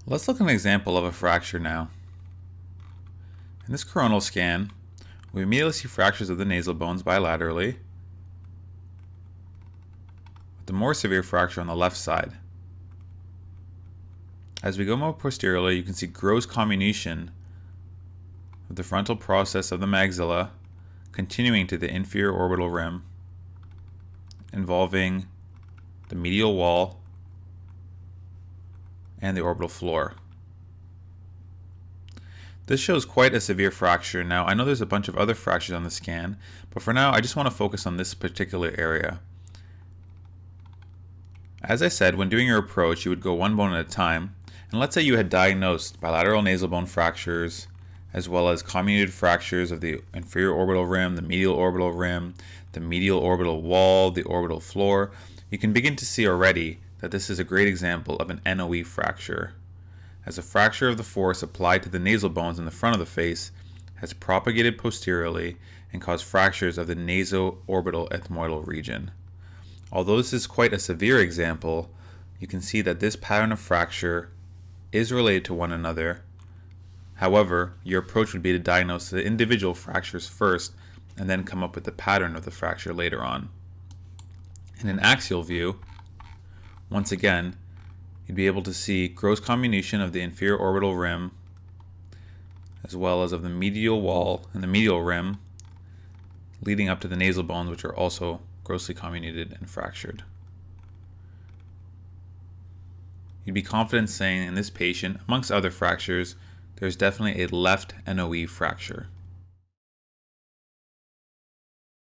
Let's look at an example of a fracture now. In this coronal scan, we immediately see fractures of the nasal bones bilaterally, with the more severe fracture on the left side. As we go more posteriorly, you can see gross comminution of the frontal process of the maxilla continuing to the inferior orbital rim, involving the medial wall and the orbital floor. This shows quite a severe fracture. Now, I know there's a bunch of other fractures on the scan, but for now I just want to focus on this particular area. As I said, when doing your approach, you would go one bone at a time, and let's say you had diagnosed bilateral nasal bone fractures, as well as comminuted fractures of the inferior orbital rim, the medial orbital wall, the orbital floor. You can begin to see already that this is a great example of an NOE fracture, as a fracture of the force applied to the nasal bones in the front of the face has propagated posteriorly and caused fractures of the naso-orbital ethmoidal region. Although this is quite a severe example, you can see that this pattern of fracture is related to one another. However, your approach would be to diagnose the individual fractures first and then come up with the pattern of the fracture later on. In an axial view, once again, you'd be able to see gross comminution of the inferior orbital rim, as well as of the medial wall and the medial rim, leading up to the nasal bones, which are also grossly comminuted and fractured. You'd be confident saying in this patient, amongst other fractures, there's definitely a left NOE fracture.